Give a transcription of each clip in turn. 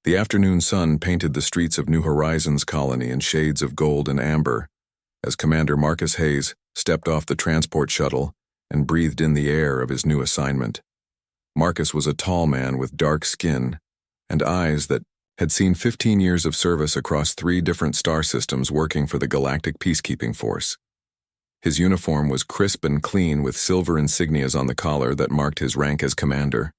The afternoon sun painted the streets of New Horizons colony in shades of gold and amber as Commander Marcus Hayes stepped off the transport shuttle and breathed in the air of his new assignment. Marcus was a tall man with dark skin and eyes that had seen 15 years of service across 3 different star systems working for the Galactic Peacekeeping Force. His uniform was crisp and clean with silver insignias on the collar that marked his rank as commander.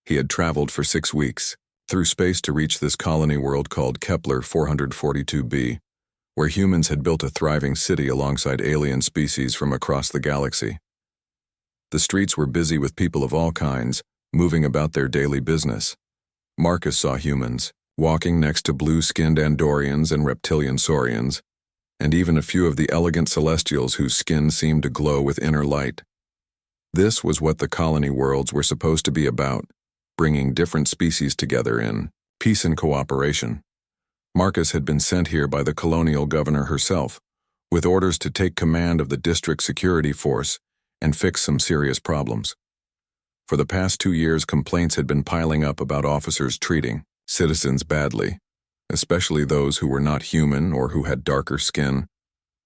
He had traveled for 6 weeks through space to reach this colony world called Kepler 442b, where humans had built a thriving city alongside alien species from across the galaxy. The streets were busy with people of all kinds, moving about their daily business. Marcus saw humans, walking next to blue-skinned Andorians and reptilian Saurians, and even a few of the elegant Celestials whose skin seemed to glow with inner light. This was what the colony worlds were supposed to be about, bringing different species together in peace and cooperation. Marcus had been sent here by the colonial governor herself, with orders to take command of the district security force and fix some serious problems. For the past 2 years, complaints had been piling up about officers treating citizens badly, especially those who were not human or who had darker skin.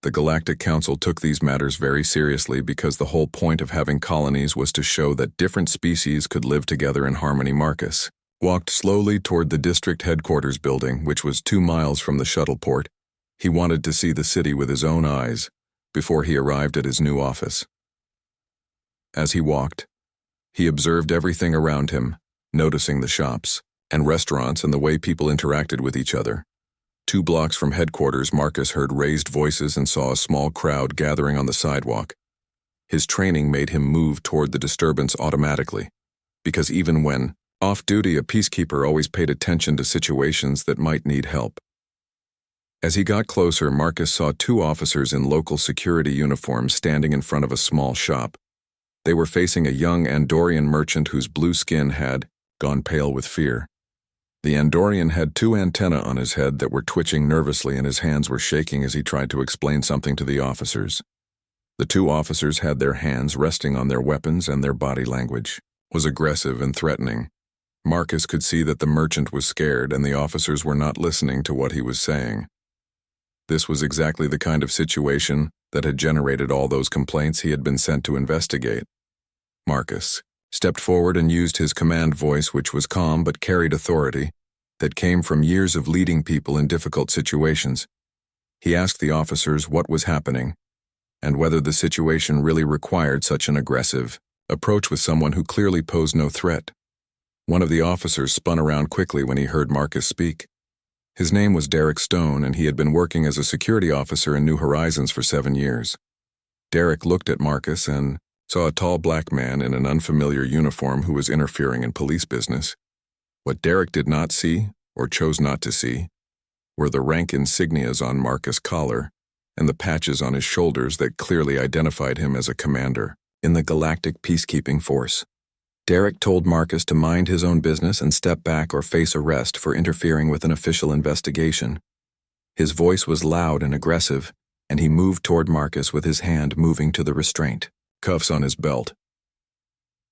The Galactic Council took these matters very seriously because the whole point of having colonies was to show that different species could live together in harmony. Marcus walked slowly toward the district headquarters building, which was 2 miles from the shuttle port. He wanted to see the city with his own eyes before he arrived at his new office. As he walked, he observed everything around him, noticing the shops and restaurants and the way people interacted with each other. 2 blocks from headquarters, Marcus heard raised voices and saw a small crowd gathering on the sidewalk. His training made him move toward the disturbance automatically, because even when off-duty, a peacekeeper always paid attention to situations that might need help. As he got closer, Marcus saw 2 officers in local security uniforms standing in front of a small shop. They were facing a young Andorian merchant whose blue skin had gone pale with fear. The Andorian had 2 antennae on his head that were twitching nervously, and his hands were shaking as he tried to explain something to the officers. The 2 officers had their hands resting on their weapons, and their body language was aggressive and threatening. Marcus could see that the merchant was scared and the officers were not listening to what he was saying. This was exactly the kind of situation that had generated all those complaints he had been sent to investigate. Marcus stepped forward and used his command voice, which was calm but carried authority, that came from years of leading people in difficult situations. He asked the officers what was happening, and whether the situation really required such an aggressive approach with someone who clearly posed no threat. One of the officers spun around quickly when he heard Marcus speak. His name was Derek Stone, and he had been working as a security officer in New Horizons for 7 years. Derek looked at Marcus and saw a tall black man in an unfamiliar uniform who was interfering in police business. What Derek did not see, or chose not to see, were the rank insignias on Marcus' collar and the patches on his shoulders that clearly identified him as a commander in the Galactic Peacekeeping Force. Derek told Marcus to mind his own business and step back or face arrest for interfering with an official investigation. His voice was loud and aggressive, and he moved toward Marcus with his hand moving to the restraint cuffs on his belt.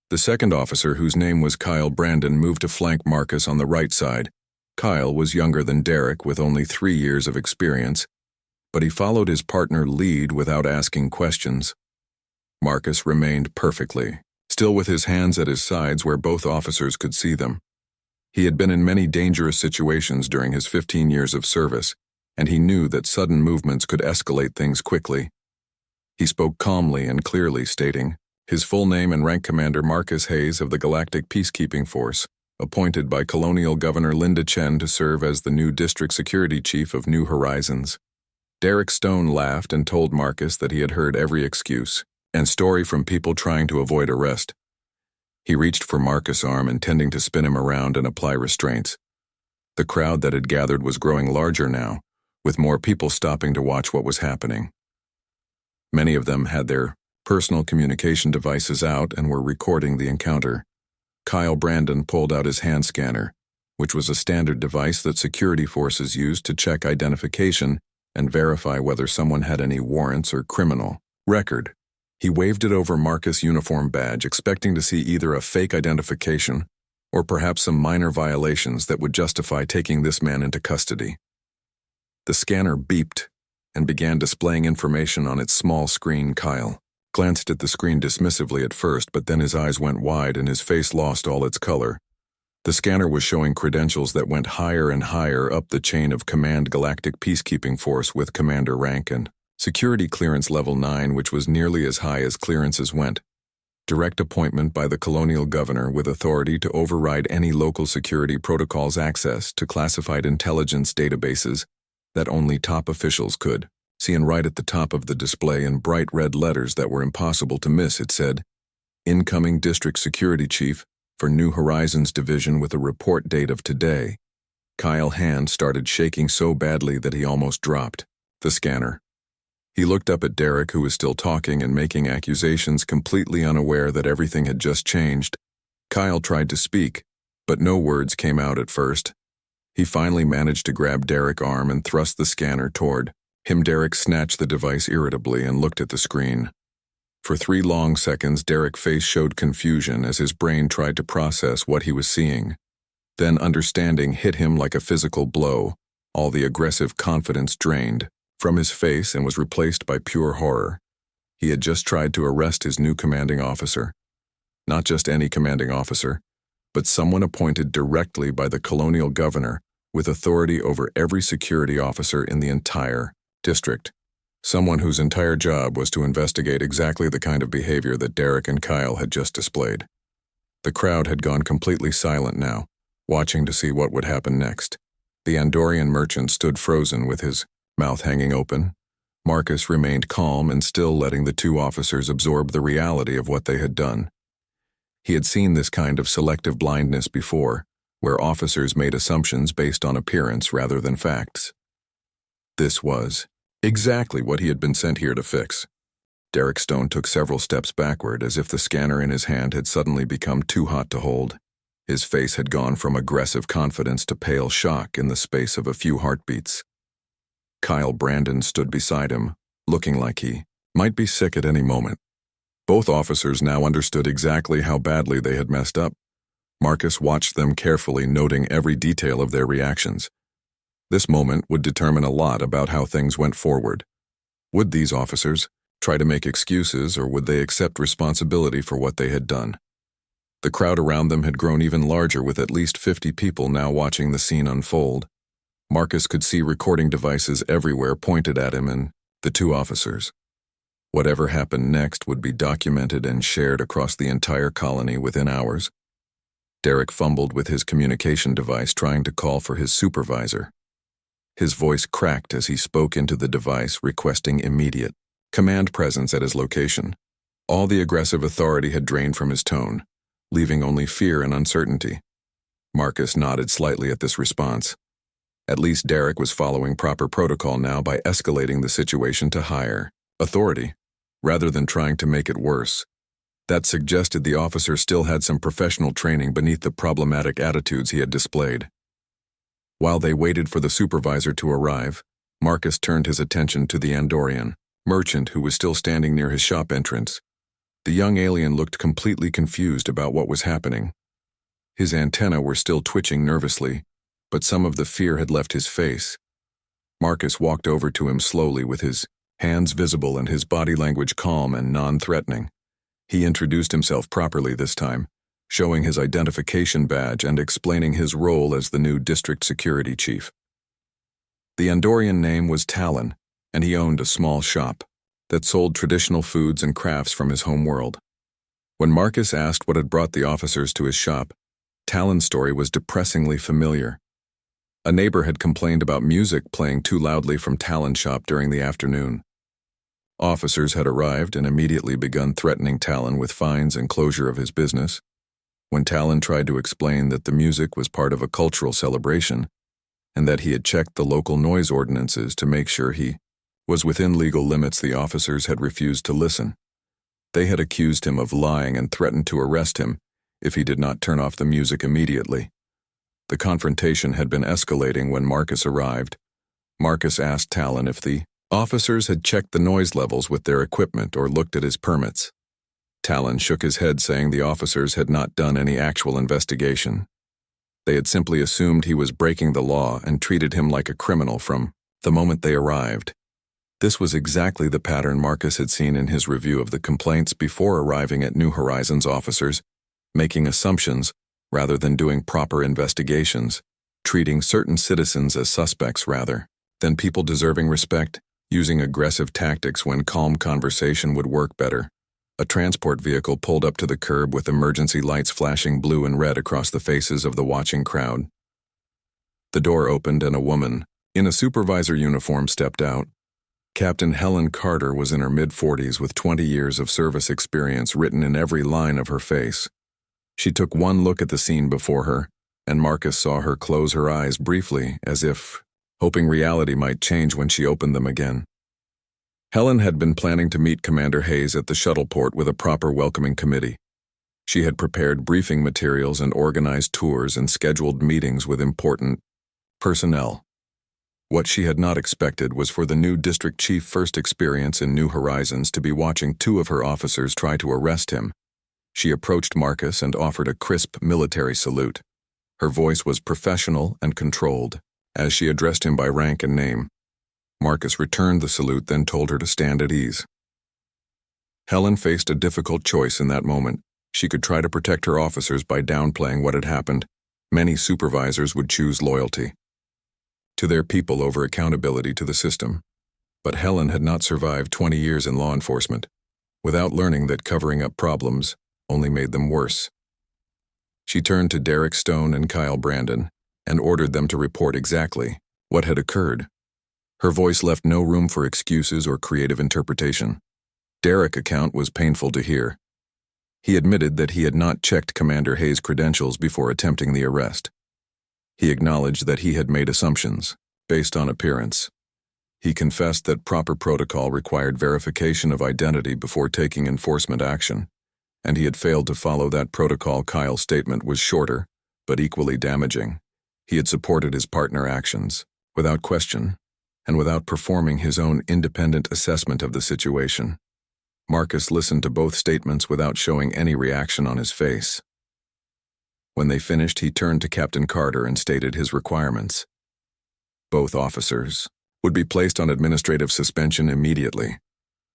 The second officer, whose name was Kyle Brandon, moved to flank Marcus on the right side. Kyle was younger than Derek with only 3 years of experience, but he followed his partner lead without asking questions. Marcus remained perfectly still with his hands at his sides where both officers could see them. He had been in many dangerous situations during his 15 years of service, and he knew that sudden movements could escalate things quickly. He spoke calmly and clearly, stating his full name and rank: Commander Marcus Hayes of the Galactic Peacekeeping Force, appointed by Colonial Governor Linda Chen to serve as the new District Security Chief of New Horizons. Derek Stone laughed and told Marcus that he had heard every excuse and story from people trying to avoid arrest. He reached for Marcus' arm, intending to spin him around and apply restraints. The crowd that had gathered was growing larger now, with more people stopping to watch what was happening. Many of them had their personal communication devices out and were recording the encounter. Kyle Brandon pulled out his hand scanner, which was a standard device that security forces used to check identification and verify whether someone had any warrants or criminal record. He waved it over Marcus' uniform badge, expecting to see either a fake identification or perhaps some minor violations that would justify taking this man into custody. The scanner beeped and began displaying information on its small screen. Kyle glanced at the screen dismissively at first, but then his eyes went wide and his face lost all its color. The scanner was showing credentials that went higher and higher up the chain of Command Galactic Peacekeeping Force with commander rank and security clearance level 9, which was nearly as high as clearances went. Direct appointment by the colonial governor with authority to override any local security protocols, access to classified intelligence databases that only top officials could see, and right at the top of the display in bright red letters that were impossible to miss, it said, "Incoming District Security Chief for New Horizons Division with a report date of today." Kyle's hand started shaking so badly that he almost dropped the scanner. He looked up at Derek, who was still talking and making accusations, completely unaware that everything had just changed. Kyle tried to speak, but no words came out at first. He finally managed to grab Derek's arm and thrust the scanner toward him. Derek snatched the device irritably and looked at the screen. For 3 long seconds, Derek's face showed confusion as his brain tried to process what he was seeing. Then understanding hit him like a physical blow. All the aggressive confidence drained from his face and was replaced by pure horror. He had just tried to arrest his new commanding officer. Not just any commanding officer, but someone appointed directly by the colonial governor with authority over every security officer in the entire district. Someone whose entire job was to investigate exactly the kind of behavior that Derek and Kyle had just displayed. The crowd had gone completely silent now, watching to see what would happen next. The Andorian merchant stood frozen with his mouth hanging open. Marcus remained calm and still letting the 2 officers absorb the reality of what they had done. He had seen this kind of selective blindness before, where officers made assumptions based on appearance rather than facts. This was exactly what he had been sent here to fix. Derek Stone took several steps backward, as if the scanner in his hand had suddenly become too hot to hold. His face had gone from aggressive confidence to pale shock in the space of a few heartbeats. Kyle Brandon stood beside him, looking like he might be sick at any moment. Both officers now understood exactly how badly they had messed up. Marcus watched them carefully, noting every detail of their reactions. This moment would determine a lot about how things went forward. Would these officers try to make excuses, or would they accept responsibility for what they had done? The crowd around them had grown even larger, with at least 50 people now watching the scene unfold. Marcus could see recording devices everywhere pointed at him and the 2 officers. Whatever happened next would be documented and shared across the entire colony within hours. Derek fumbled with his communication device, trying to call for his supervisor. His voice cracked as he spoke into the device, requesting immediate command presence at his location. All the aggressive authority had drained from his tone, leaving only fear and uncertainty. Marcus nodded slightly at this response. At least Derek was following proper protocol now by escalating the situation to higher authority, rather than trying to make it worse. That suggested the officer still had some professional training beneath the problematic attitudes he had displayed. While they waited for the supervisor to arrive, Marcus turned his attention to the Andorian merchant, who was still standing near his shop entrance. The young alien looked completely confused about what was happening. His antennae were still twitching nervously, but some of the fear had left his face. Marcus walked over to him slowly, with his hands visible and his body language calm and non-threatening. He introduced himself properly this time, showing his identification badge and explaining his role as the new district security chief. The Andorian name was Talon, and he owned a small shop that sold traditional foods and crafts from his home world. When Marcus asked what had brought the officers to his shop, Talon's story was depressingly familiar. A neighbor had complained about music playing too loudly from Talon's shop during the afternoon. Officers had arrived and immediately begun threatening Talon with fines and closure of his business. When Talon tried to explain that the music was part of a cultural celebration and that he had checked the local noise ordinances to make sure he was within legal limits, the officers had refused to listen. They had accused him of lying and threatened to arrest him if he did not turn off the music immediately. The confrontation had been escalating when Marcus arrived. Marcus asked Talon if the officers had checked the noise levels with their equipment or looked at his permits. Talon shook his head, saying the officers had not done any actual investigation. They had simply assumed he was breaking the law and treated him like a criminal from the moment they arrived. This was exactly the pattern Marcus had seen in his review of the complaints before arriving at New Horizons. Officers making assumptions rather than doing proper investigations, treating certain citizens as suspects rather than people deserving respect, using aggressive tactics when calm conversation would work better. A transport vehicle pulled up to the curb with emergency lights flashing blue and red across the faces of the watching crowd. The door opened and a woman, in a supervisor uniform, stepped out. Captain Helen Carter was in her mid-40s with 20 years of service experience written in every line of her face. She took one look at the scene before her, and Marcus saw her close her eyes briefly, as if hoping reality might change when she opened them again. Helen had been planning to meet Commander Hayes at the shuttle port with a proper welcoming committee. She had prepared briefing materials and organized tours and scheduled meetings with important personnel. What she had not expected was for the new district chief first experience in New Horizons to be watching two of her officers try to arrest him. She approached Marcus and offered a crisp military salute. Her voice was professional and controlled, as she addressed him by rank and name. Marcus returned the salute, then told her to stand at ease. Helen faced a difficult choice in that moment. She could try to protect her officers by downplaying what had happened. Many supervisors would choose loyalty to their people over accountability to the system. But Helen had not survived 20 years in law enforcement without learning that covering up problems only made them worse. She turned to Derek Stone and Kyle Brandon and ordered them to report exactly what had occurred. Her voice left no room for excuses or creative interpretation. Derek's account was painful to hear. He admitted that he had not checked Commander Hayes' credentials before attempting the arrest. He acknowledged that he had made assumptions, based on appearance. He confessed that proper protocol required verification of identity before taking enforcement action, and he had failed to follow that protocol. Kyle's statement was shorter, but equally damaging. He had supported his partner's actions, without question, and without performing his own independent assessment of the situation. Marcus listened to both statements without showing any reaction on his face. When they finished, he turned to Captain Carter and stated his requirements. Both officers would be placed on administrative suspension immediately.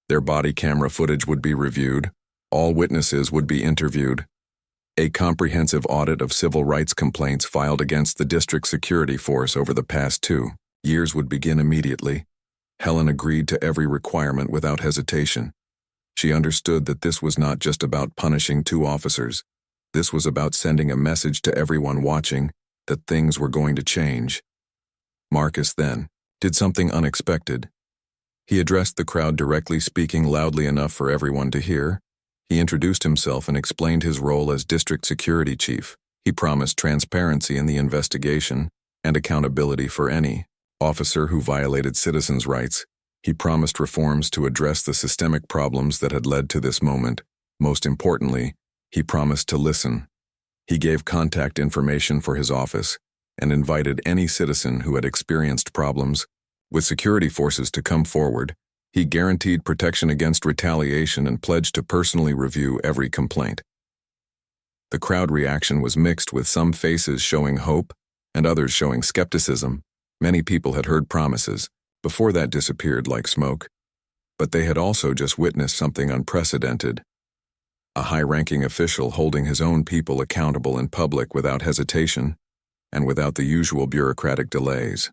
Their body camera footage would be reviewed. All witnesses would be interviewed. A comprehensive audit of civil rights complaints filed against the district security force over the past 2 years would begin immediately. Helen agreed to every requirement without hesitation. She understood that this was not just about punishing 2 officers. This was about sending a message to everyone watching that things were going to change. Marcus then did something unexpected. He addressed the crowd directly, speaking loudly enough for everyone to hear. He introduced himself and explained his role as district security chief. He promised transparency in the investigation and accountability for any officer who violated citizens' rights. He promised reforms to address the systemic problems that had led to this moment. Most importantly, he promised to listen. He gave contact information for his office and invited any citizen who had experienced problems with security forces to come forward. He guaranteed protection against retaliation and pledged to personally review every complaint. The crowd reaction was mixed, with some faces showing hope and others showing skepticism. Many people had heard promises before that disappeared like smoke, but they had also just witnessed something unprecedented. A high-ranking official holding his own people accountable in public without hesitation and without the usual bureaucratic delays.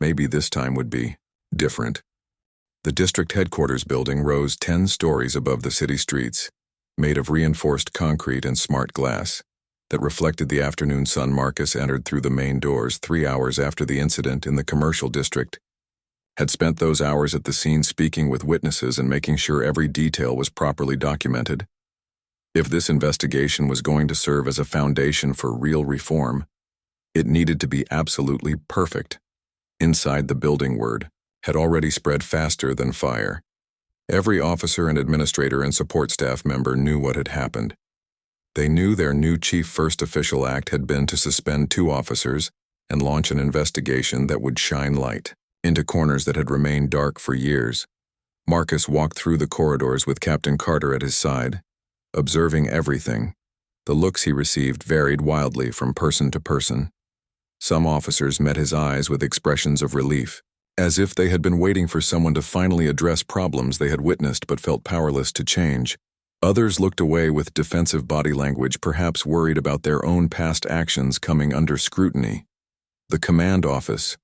Maybe this time would be different. The district headquarters building rose 10 stories above the city streets, made of reinforced concrete and smart glass that reflected the afternoon sun. Marcus entered through the main doors 3 hours after the incident in the commercial district. Had spent those hours at the scene speaking with witnesses and making sure every detail was properly documented. If this investigation was going to serve as a foundation for real reform, it needed to be absolutely perfect. Inside the building, word had already spread faster than fire. Every officer and administrator and support staff member knew what had happened. They knew their new chief first official act had been to suspend 2 officers and launch an investigation that would shine light into corners that had remained dark for years. Marcus walked through the corridors with Captain Carter at his side, observing everything. The looks he received varied wildly from person to person. Some officers met his eyes with expressions of relief, as if they had been waiting for someone to finally address problems they had witnessed but felt powerless to change. Others looked away with defensive body language, perhaps worried about their own past actions coming under scrutiny. The command office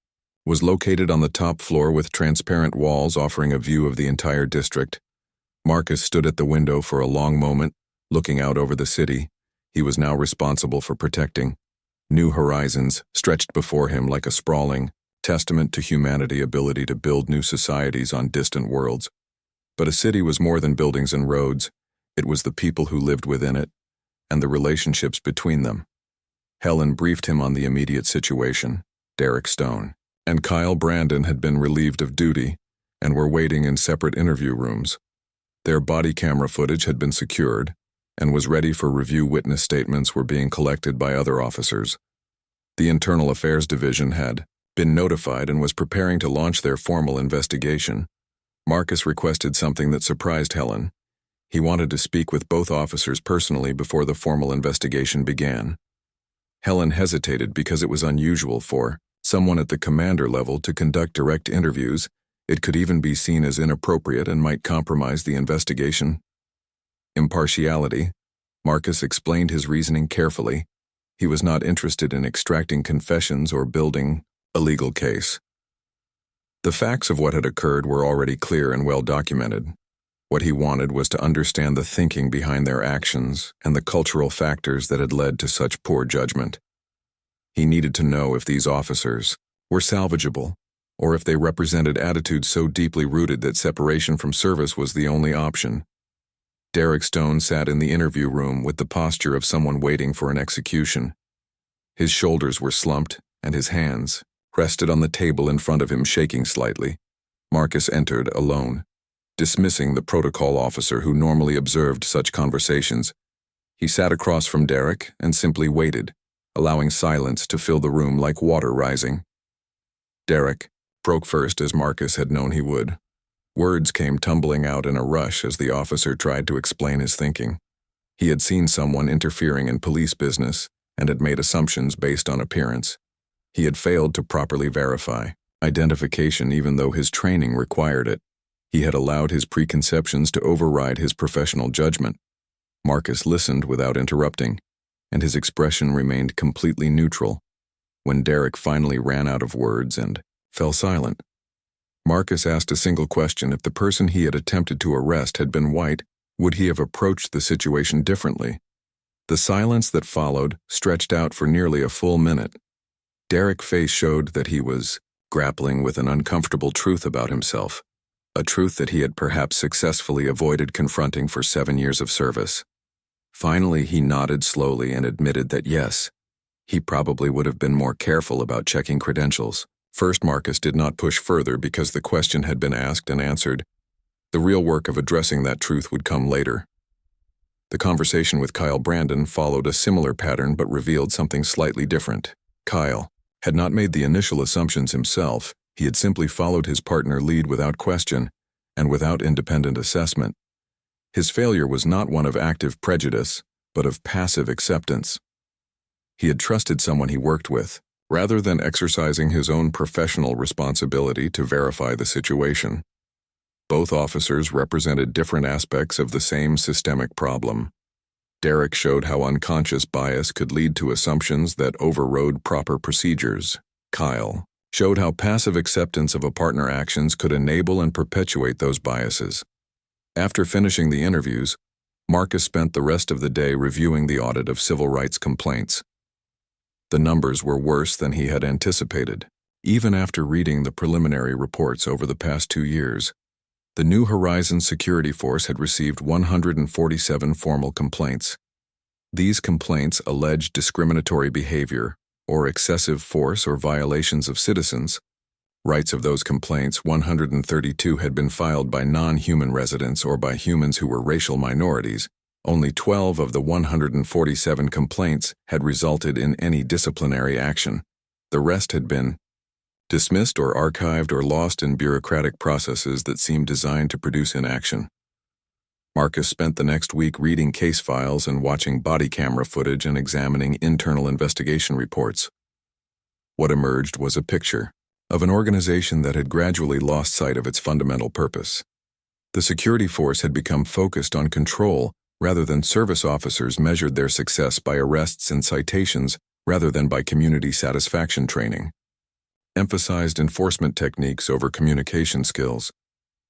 was located on the top floor with transparent walls offering a view of the entire district. Marcus stood at the window for a long moment, looking out over the city he was now responsible for protecting. New horizons stretched before him like a sprawling testament to humanity's ability to build new societies on distant worlds. But a city was more than buildings and roads. It was the people who lived within it, and the relationships between them. Helen briefed him on the immediate situation. Derek Stone and Kyle Brandon had been relieved of duty and were waiting in separate interview rooms. Their body camera footage had been secured and was ready for review. Witness statements were being collected by other officers. The Internal Affairs Division had been notified and was preparing to launch their formal investigation. Marcus requested something that surprised Helen. He wanted to speak with both officers personally before the formal investigation began. Helen hesitated because it was unusual for someone at the commander level to conduct direct interviews. It could even be seen as inappropriate and might compromise the investigation. Impartiality. Marcus explained his reasoning carefully. He was not interested in extracting confessions or building a legal case. The facts of what had occurred were already clear and well documented. What he wanted was to understand the thinking behind their actions and the cultural factors that had led to such poor judgment. He needed to know if these officers were salvageable, or if they represented attitudes so deeply rooted that separation from service was the only option. Derek Stone sat in the interview room with the posture of someone waiting for an execution. His shoulders were slumped, and his hands rested on the table in front of him, shaking slightly. Marcus entered alone, dismissing the protocol officer who normally observed such conversations. He sat across from Derek and simply waited, allowing silence to fill the room like water rising. Derek broke first, as Marcus had known he would. Words came tumbling out in a rush as the officer tried to explain his thinking. He had seen someone interfering in police business and had made assumptions based on appearance. He had failed to properly verify identification even though his training required it. He had allowed his preconceptions to override his professional judgment. Marcus listened without interrupting, and his expression remained completely neutral. When Derek finally ran out of words and fell silent, Marcus asked a single question. If the person he had attempted to arrest had been white, would he have approached the situation differently? The silence that followed stretched out for nearly a full minute. Derek's face showed that he was grappling with an uncomfortable truth about himself, a truth that he had perhaps successfully avoided confronting for 7 years of service. Finally, he nodded slowly and admitted that yes, he probably would have been more careful about checking credentials. First, Marcus did not push further because the question had been asked and answered. The real work of addressing that truth would come later. The conversation with Kyle Brandon followed a similar pattern but revealed something slightly different. Kyle had not made the initial assumptions himself. He had simply followed his partner lead without question and without independent assessment. His failure was not one of active prejudice, but of passive acceptance. He had trusted someone he worked with, rather than exercising his own professional responsibility to verify the situation. Both officers represented different aspects of the same systemic problem. Derek showed how unconscious bias could lead to assumptions that overrode proper procedures. Kyle showed how passive acceptance of a partner's actions could enable and perpetuate those biases. After finishing the interviews, Marcus spent the rest of the day reviewing the audit of civil rights complaints. The numbers were worse than he had anticipated. Even after reading the preliminary reports over the past 2 years, the New Horizons Security Force had received 147 formal complaints. These complaints alleged discriminatory behavior, or excessive force or violations of citizens' rights. Of those complaints, 132 had been filed by non-human residents or by humans who were racial minorities. Only 12 of the 147 complaints had resulted in any disciplinary action. The rest had been dismissed or archived or lost in bureaucratic processes that seemed designed to produce inaction. Marcus spent the next week reading case files and watching body camera footage and examining internal investigation reports. What emerged was a picture of an organization that had gradually lost sight of its fundamental purpose. The security force had become focused on control rather than service. Officers measured their success by arrests and citations rather than by community satisfaction training. Emphasized enforcement techniques over communication skills.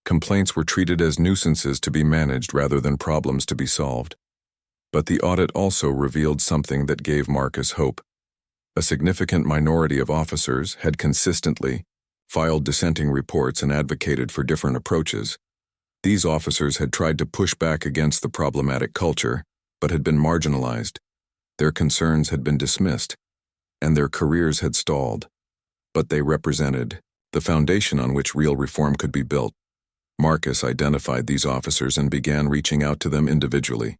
Complaints were treated as nuisances to be managed rather than problems to be solved. But the audit also revealed something that gave Marcus hope. A significant minority of officers had consistently filed dissenting reports and advocated for different approaches. These officers had tried to push back against the problematic culture, but had been marginalized. Their concerns had been dismissed, and their careers had stalled. But they represented the foundation on which real reform could be built. Marcus identified these officers and began reaching out to them individually.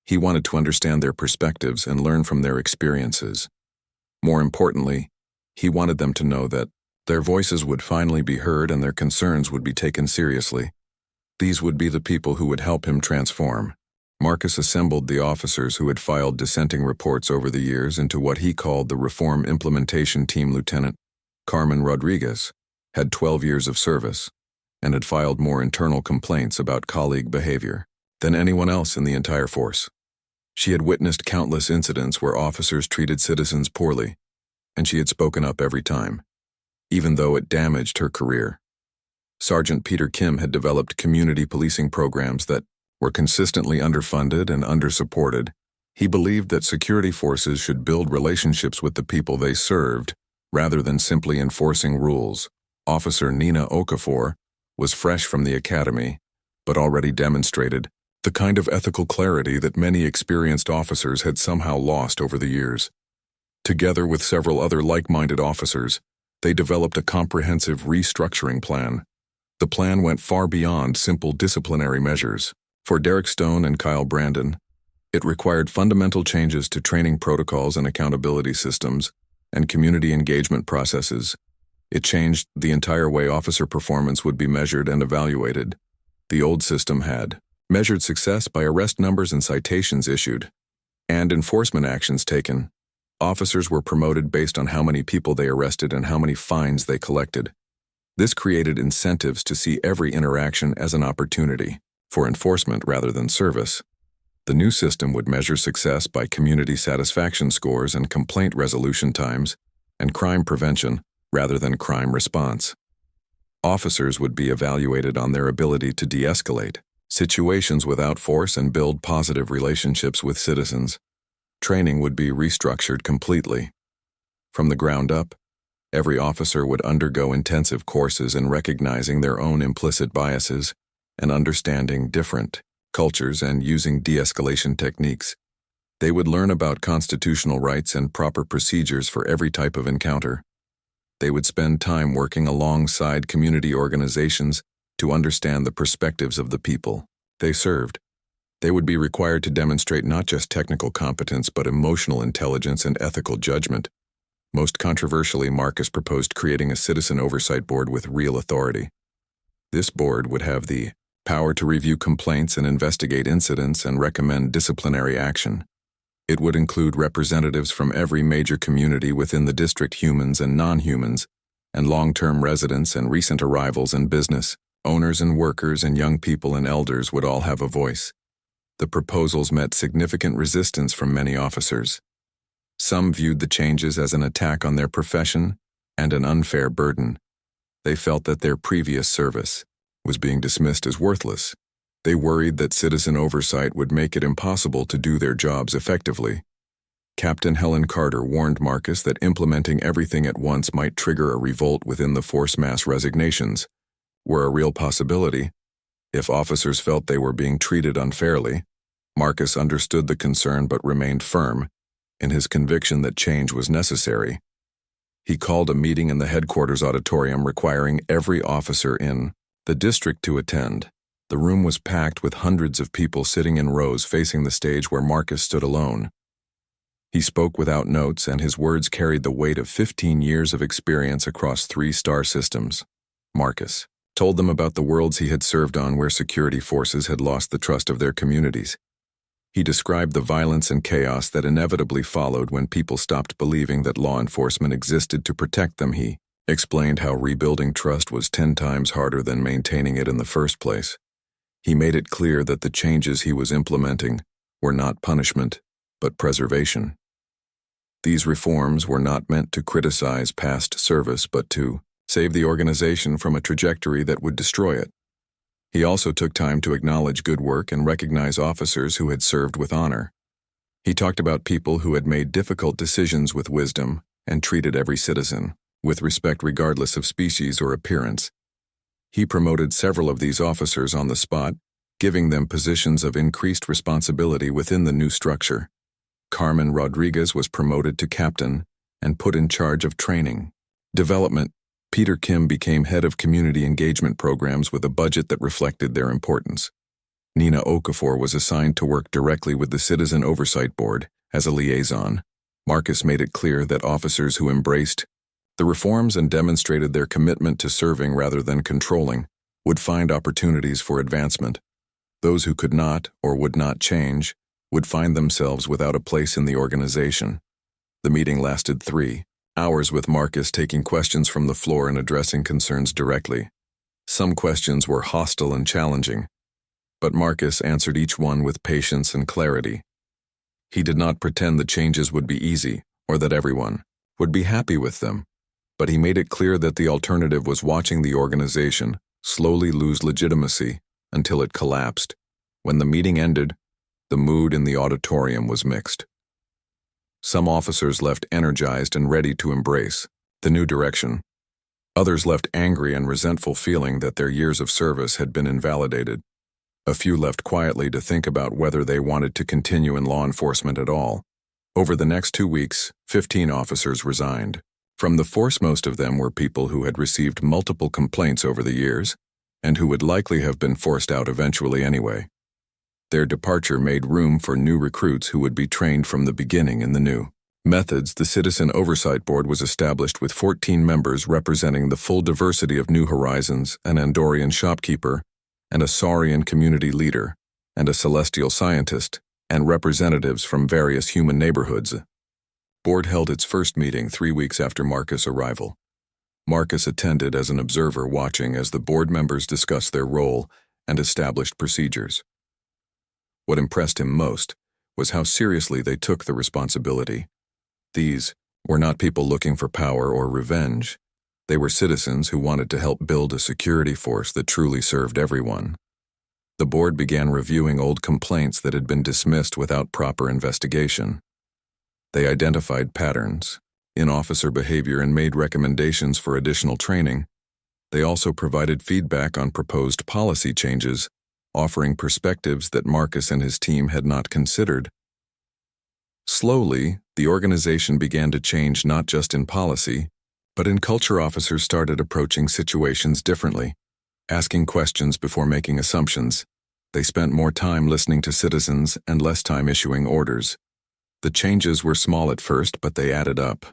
He wanted to understand their perspectives and learn from their experiences. More importantly, he wanted them to know that their voices would finally be heard and their concerns would be taken seriously. These would be the people who would help him transform. Marcus assembled the officers who had filed dissenting reports over the years into what he called the Reform Implementation Team. Lieutenant Carmen Rodriguez had 12 years of service and had filed more internal complaints about colleague behavior than anyone else in the entire force. She had witnessed countless incidents where officers treated citizens poorly, and she had spoken up every time, even though it damaged her career. Sergeant Peter Kim had developed community policing programs that were consistently underfunded and undersupported. He believed that security forces should build relationships with the people they served rather than simply enforcing rules. Officer Nina Okafor was fresh from the academy, but already demonstrated the kind of ethical clarity that many experienced officers had somehow lost over the years. Together with several other like-minded officers, they developed a comprehensive restructuring plan. The plan went far beyond simple disciplinary measures. For Derek Stone and Kyle Brandon, it required fundamental changes to training protocols and accountability systems and community engagement processes. It changed the entire way officer performance would be measured and evaluated. The old system had measured success by arrest numbers and citations issued, and enforcement actions taken. Officers were promoted based on how many people they arrested and how many fines they collected. This created incentives to see every interaction as an opportunity for enforcement rather than service. The new system would measure success by community satisfaction scores and complaint resolution times, and crime prevention rather than crime response. Officers would be evaluated on their ability to de-escalate situations without force and build positive relationships with citizens. Training would be restructured completely. From the ground up, every officer would undergo intensive courses in recognizing their own implicit biases and understanding different cultures and using de-escalation techniques. They would learn about constitutional rights and proper procedures for every type of encounter. They would spend time working alongside community organizations to understand the perspectives of the people they served. They would be required to demonstrate not just technical competence but emotional intelligence and ethical judgment. Most controversially, Marcus proposed creating a citizen oversight board with real authority. This board would have the power to review complaints and investigate incidents and recommend disciplinary action. It would include representatives from every major community within the district, humans and non-humans, and long-term residents and recent arrivals and business. Owners and workers and young people and elders would all have a voice. The proposals met significant resistance from many officers. Some viewed the changes as an attack on their profession and an unfair burden. They felt that their previous service was being dismissed as worthless. They worried that citizen oversight would make it impossible to do their jobs effectively. Captain Helen Carter warned Marcus that implementing everything at once might trigger a revolt within the force. Mass resignations were a real possibility if officers felt they were being treated unfairly. Marcus understood the concern but remained firm in his conviction that change was necessary. He called a meeting in the headquarters auditorium requiring every officer in the district to attend. The room was packed with hundreds of people sitting in rows facing the stage where Marcus stood alone. He spoke without notes, and his words carried the weight of 15 years of experience across 3 star systems. Marcus told them about the worlds he had served on where security forces had lost the trust of their communities. He described the violence and chaos that inevitably followed when people stopped believing that law enforcement existed to protect them. He explained how rebuilding trust was 10 times harder than maintaining it in the first place. He made it clear that the changes he was implementing were not punishment, but preservation. These reforms were not meant to criticize past service, but to save the organization from a trajectory that would destroy it. He also took time to acknowledge good work and recognize officers who had served with honor. He talked about people who had made difficult decisions with wisdom and treated every citizen with respect regardless of species or appearance. He promoted several of these officers on the spot, giving them positions of increased responsibility within the new structure. Carmen Rodriguez was promoted to captain and put in charge of training. Development. Peter Kim became head of community engagement programs with a budget that reflected their importance. Nina Okafor was assigned to work directly with the Citizen Oversight Board as a liaison. Marcus made it clear that officers who embraced the reforms and demonstrated their commitment to serving rather than controlling would find opportunities for advancement. Those who could not or would not change would find themselves without a place in the organization. The meeting lasted 3 hours with Marcus taking questions from the floor and addressing concerns directly. Some questions were hostile and challenging, but Marcus answered each one with patience and clarity. He did not pretend the changes would be easy or that everyone would be happy with them, but he made it clear that the alternative was watching the organization slowly lose legitimacy until it collapsed. When the meeting ended, the mood in the auditorium was mixed. Some officers left energized and ready to embrace the new direction. Others left angry and resentful, feeling that their years of service had been invalidated. A few left quietly to think about whether they wanted to continue in law enforcement at all. Over the next 2 weeks, 15 officers resigned. From the force, most of them were people who had received multiple complaints over the years and who would likely have been forced out eventually anyway. Their departure made room for new recruits who would be trained from the beginning in the new methods. The Citizen Oversight Board was established with 14 members representing the full diversity of New Horizons, an Andorian shopkeeper, and a Saurian community leader, and a celestial scientist, and representatives from various human neighborhoods. Board held its first meeting 3 weeks after Marcus' arrival. Marcus attended as an observer, watching as the board members discussed their role and established procedures. What impressed him most was how seriously they took the responsibility. These were not people looking for power or revenge. They were citizens who wanted to help build a security force that truly served everyone. The board began reviewing old complaints that had been dismissed without proper investigation. They identified patterns in officer behavior and made recommendations for additional training. They also provided feedback on proposed policy changes, offering perspectives that Marcus and his team had not considered. Slowly, the organization began to change, not just in policy, but in culture. Officers started approaching situations differently, asking questions before making assumptions. They spent more time listening to citizens and less time issuing orders. The changes were small at first, but they added up.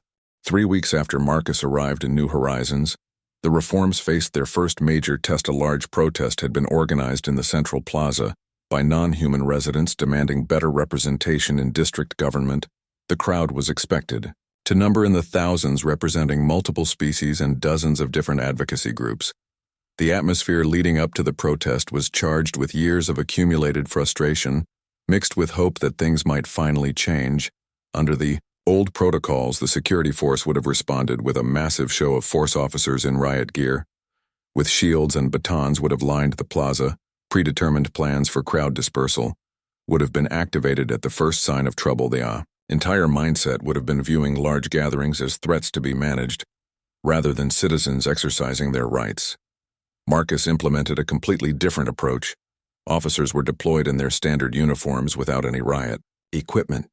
3 weeks after Marcus arrived in New Horizons, the reforms faced their first major test. A large protest had been organized in the Central Plaza by non-human residents demanding better representation in district government. The crowd was expected to number in the thousands, representing multiple species and dozens of different advocacy groups. The atmosphere leading up to the protest was charged with years of accumulated frustration, mixed with hope that things might finally change. Under the old protocols, the security force would have responded with a massive show of force. Officers in riot gear, with shields and batons, would have lined the plaza. Predetermined plans for crowd dispersal would have been activated at the first sign of trouble. The entire mindset would have been viewing large gatherings as threats to be managed, rather than citizens exercising their rights. Marcus implemented a completely different approach. Officers were deployed in their standard uniforms without any riot equipment.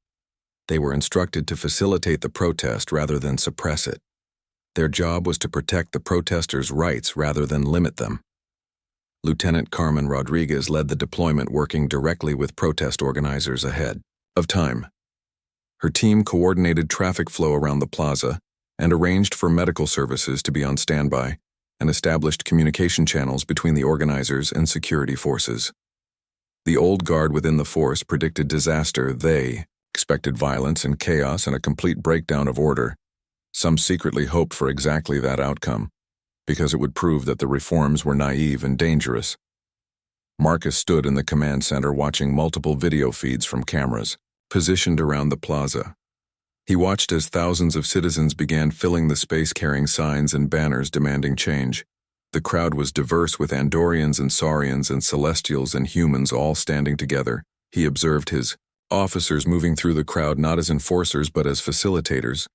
They were instructed to facilitate the protest rather than suppress it. Their job was to protect the protesters' rights rather than limit them. Lieutenant Carmen Rodriguez led the deployment, working directly with protest organizers ahead of time. Her team coordinated traffic flow around the plaza and arranged for medical services to be on standby and established communication channels between the organizers and security forces. The old guard within the force predicted disaster. They expected violence and chaos and a complete breakdown of order. Some secretly hoped for exactly that outcome, because it would prove that the reforms were naive and dangerous. Marcus stood in the command center watching multiple video feeds from cameras, positioned around the plaza. He watched as thousands of citizens began filling the space carrying signs and banners demanding change. The crowd was diverse, with Andorians and Saurians and Celestials and humans all standing together. He observed his officers moving through the crowd not as enforcers but as facilitators.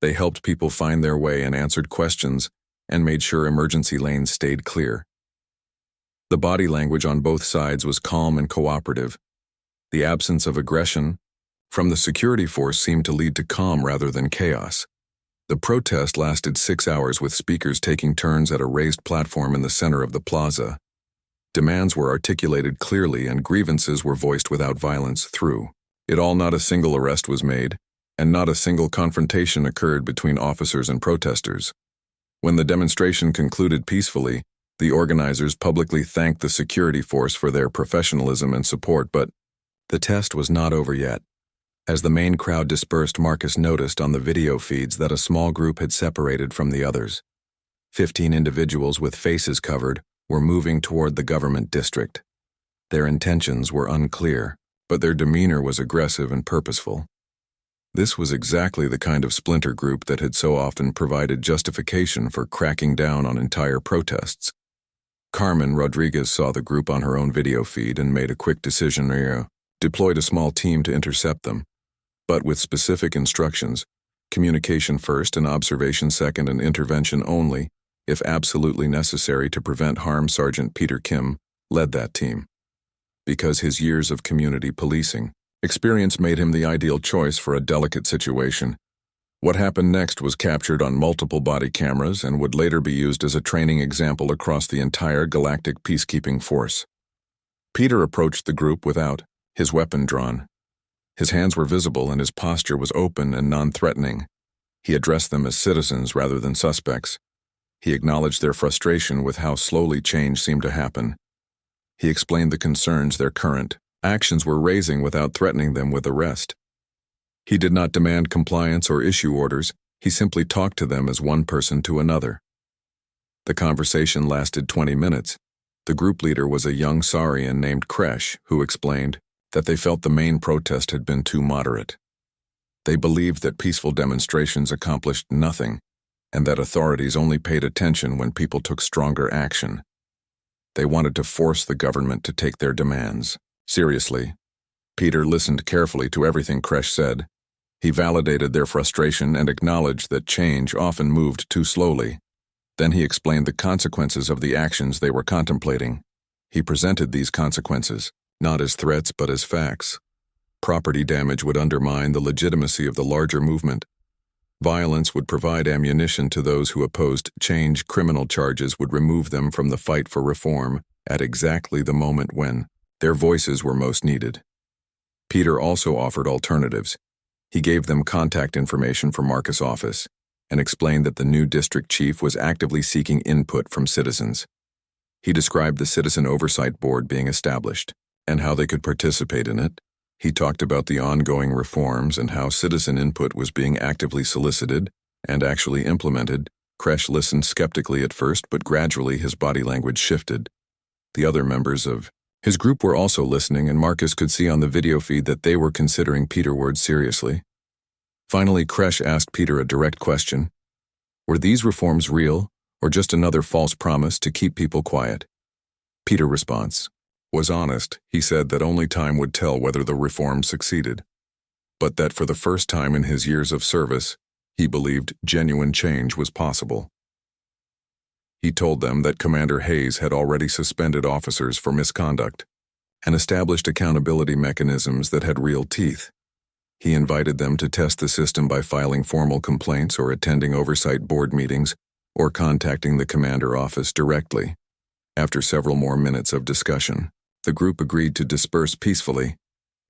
They helped people find their way and answered questions and made sure emergency lanes stayed clear. The body language on both sides was calm and cooperative. The absence of aggression from the security force seemed to lead to calm rather than chaos. The protest lasted 6 hours, with speakers taking turns at a raised platform in the center of the plaza. Demands were articulated clearly and grievances were voiced without violence. Through it all, not a single arrest was made, and not a single confrontation occurred between officers and protesters. When the demonstration concluded peacefully, the organizers publicly thanked the security force for their professionalism and support, but the test was not over yet. As the main crowd dispersed, Marcus noticed on the video feeds that a small group had separated from the others. 15 individuals with faces covered were moving toward the government district. Their intentions were unclear, but their demeanor was aggressive and purposeful. This was exactly the kind of splinter group that had so often provided justification for cracking down on entire protests. Carmen Rodriguez saw the group on her own video feed and made a quick decision. Deployed a small team to intercept them, but with specific instructions: communication first and observation second, and intervention only if absolutely necessary to prevent harm. Sergeant Peter Kim led that team, because his years of community policing experience made him the ideal choice for a delicate situation. What happened next was captured on multiple body cameras and would later be used as a training example across the entire galactic peacekeeping force. Peter approached the group without his weapon drawn. His hands were visible and his posture was open and non-threatening. He addressed them as citizens rather than suspects. He acknowledged their frustration with how slowly change seemed to happen. He explained the concerns their current actions were raising without threatening them with arrest. He did not demand compliance or issue orders. He simply talked to them as one person to another. The conversation lasted 20 minutes. The group leader was a young Saurian named Kresh, who explained that they felt the main protest had been too moderate. They believed that peaceful demonstrations accomplished nothing, and that authorities only paid attention when people took stronger action. They wanted to force the government to take their demands seriously. Peter listened carefully to everything Kresh said. He validated their frustration and acknowledged that change often moved too slowly. Then he explained the consequences of the actions they were contemplating. He presented these consequences not as threats but as facts. Property damage would undermine the legitimacy of the larger movement. Violence would provide ammunition to those who opposed change. Criminal charges would remove them from the fight for reform at exactly the moment when their voices were most needed. Peter also offered alternatives. He gave them contact information for Marcus' office and explained that the new district chief was actively seeking input from citizens. He described the Citizen Oversight Board being established and how they could participate in it. He talked about the ongoing reforms and how citizen input was being actively solicited and actually implemented. Kresh listened skeptically at first, but gradually his body language shifted. The other members of his group were also listening, and Marcus could see on the video feed that they were considering Peter's words seriously. Finally, Kresh asked Peter a direct question. Were these reforms real, or just another false promise to keep people quiet? Peter's response was honest. He said that only time would tell whether the reform succeeded, but that for the first time in his years of service, he believed genuine change was possible. He told them that Commander Hayes had already suspended officers for misconduct and established accountability mechanisms that had real teeth. He invited them to test the system by filing formal complaints or attending oversight board meetings or contacting the commander office directly. After several more minutes of discussion, the group agreed to disperse peacefully.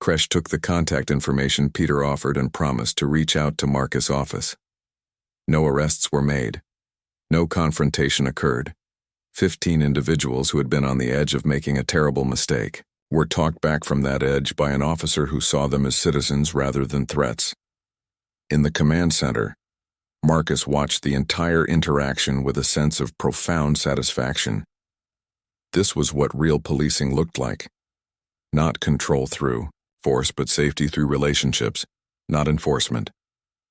Kresh took the contact information Peter offered and promised to reach out to Marcus' office. No arrests were made. No confrontation occurred. 15 individuals who had been on the edge of making a terrible mistake were talked back from that edge by an officer who saw them as citizens rather than threats. In the command center, Marcus watched the entire interaction with a sense of profound satisfaction. This was what real policing looked like. Not control through force, but safety through relationships, not enforcement.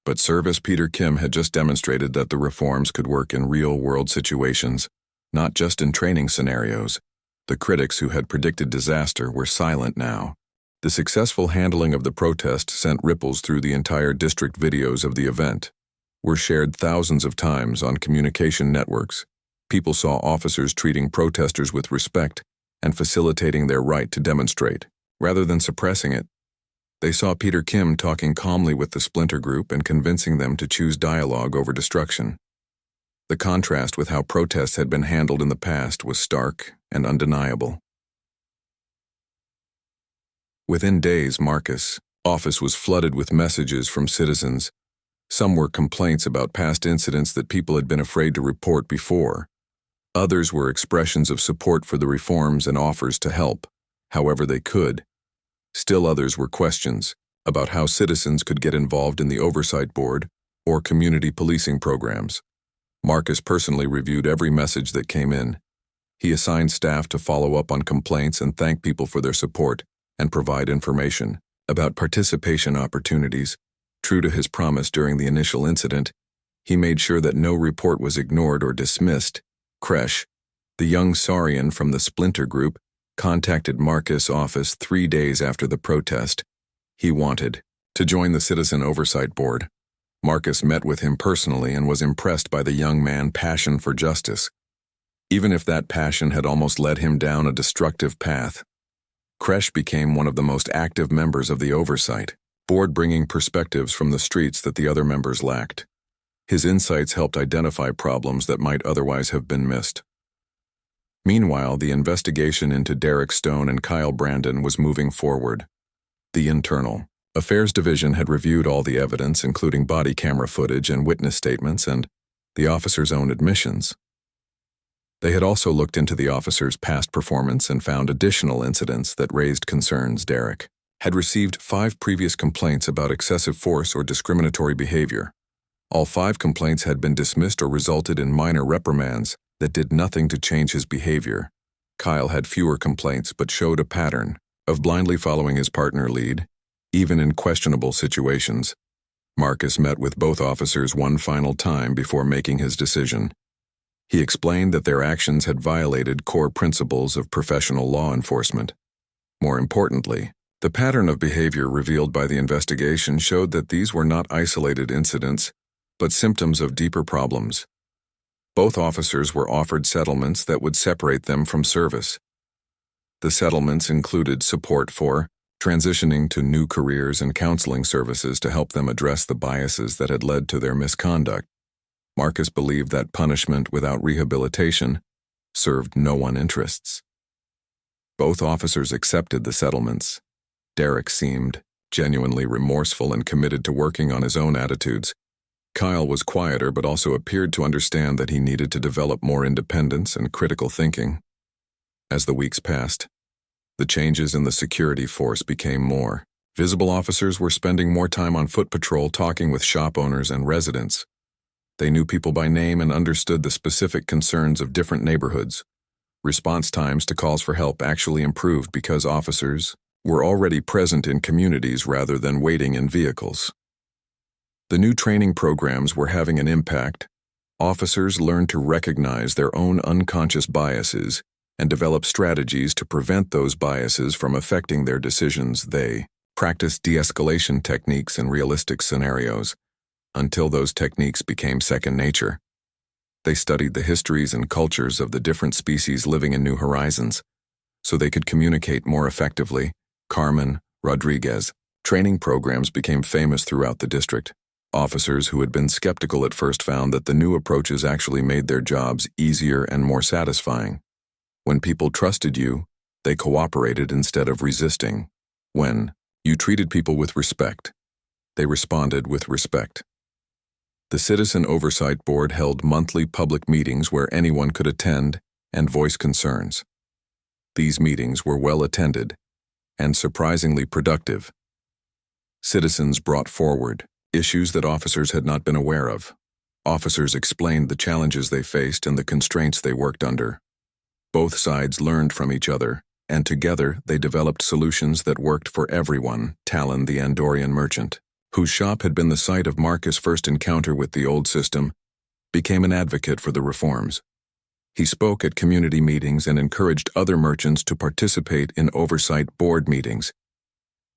But Service Peter Kim had just demonstrated that the reforms could work in real-world situations, not just in training scenarios. The critics who had predicted disaster were silent now. The successful handling of the protest sent ripples through the entire district. Videos of the event were shared thousands of times on communication networks. People saw officers treating protesters with respect and facilitating their right to demonstrate, rather than suppressing it. They saw Peter Kim talking calmly with the splinter group and convincing them to choose dialogue over destruction. The contrast with how protests had been handled in the past was stark and undeniable. Within days, Marcus' office was flooded with messages from citizens. Some were complaints about past incidents that people had been afraid to report before. Others were expressions of support for the reforms and offers to help, however they could. Still others were questions about how citizens could get involved in the oversight board or community policing programs. Marcus personally reviewed every message that came in. He assigned staff to follow up on complaints and thank people for their support and provide information about participation opportunities. True to his promise during the initial incident, he made sure that no report was ignored or dismissed. Kresh, the young Saurian from the splinter group, contacted Marcus' office 3 days after the protest. He wanted to join the Citizen Oversight Board. Marcus met with him personally and was impressed by the young man's passion for justice, even if that passion had almost led him down a destructive path. Kresh became one of the most active members of the Oversight Board, bringing perspectives from the streets that the other members lacked. His insights helped identify problems that might otherwise have been missed. Meanwhile, the investigation into Derek Stone and Kyle Brandon was moving forward. The Internal Affairs Division had reviewed all the evidence, including body camera footage and witness statements and the officers' own admissions. They had also looked into the officers' past performance and found additional incidents that raised concerns. Derek had received 5 previous complaints about excessive force or discriminatory behavior. All 5 complaints had been dismissed or resulted in minor reprimands that did nothing to change his behavior. Kyle had fewer complaints but showed a pattern of blindly following his partner lead, even in questionable situations. Marcus met with both officers one final time before making his decision. He explained that their actions had violated core principles of professional law enforcement. More importantly, the pattern of behavior revealed by the investigation showed that these were not isolated incidents, but symptoms of deeper problems. Both officers were offered settlements that would separate them from service. The settlements included support for transitioning to new careers and counseling services to help them address the biases that had led to their misconduct. Marcus believed that punishment without rehabilitation served no one's interests. Both officers accepted the settlements. Derek seemed genuinely remorseful and committed to working on his own attitudes. Kyle was quieter but also appeared to understand that he needed to develop more independence and critical thinking. As the weeks passed, the changes in the security force became more visible. Officers were spending more time on foot patrol, talking with shop owners and residents. They knew people by name and understood the specific concerns of different neighborhoods. Response times to calls for help actually improved because officers were already present in communities rather than waiting in vehicles. The new training programs were having an impact. Officers learned to recognize their own unconscious biases and develop strategies to prevent those biases from affecting their decisions. They practiced de-escalation techniques in realistic scenarios until those techniques became second nature. They studied the histories and cultures of the different species living in New Horizons so they could communicate more effectively. Carmen Rodriguez training programs became famous throughout the district. Officers who had been skeptical at first found that the new approaches actually made their jobs easier and more satisfying. When people trusted you, they cooperated instead of resisting. When you treated people with respect, they responded with respect. The Citizen Oversight Board held monthly public meetings where anyone could attend and voice concerns. These meetings were well attended and surprisingly productive. Citizens brought forward issues that officers had not been aware of. Officers explained the challenges they faced and the constraints they worked under. Both sides learned from each other, and together they developed solutions that worked for everyone. Talon, the Andorian merchant, whose shop had been the site of Marcus' first encounter with the old system, became an advocate for the reforms. He spoke at community meetings and encouraged other merchants to participate in oversight board meetings.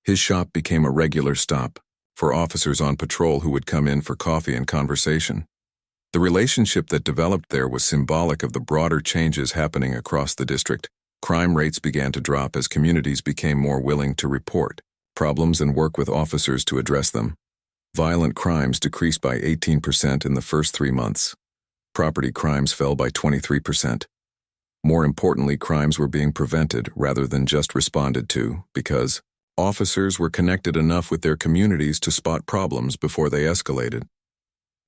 His shop became a regular stop for officers on patrol who would come in for coffee and conversation. The relationship that developed there was symbolic of the broader changes happening across the district. Crime rates began to drop as communities became more willing to report problems and work with officers to address them. Violent crimes decreased by 18% in the first 3 months. Property crimes fell by 23%. More importantly, crimes were being prevented rather than just responded to because officers were connected enough with their communities to spot problems before they escalated.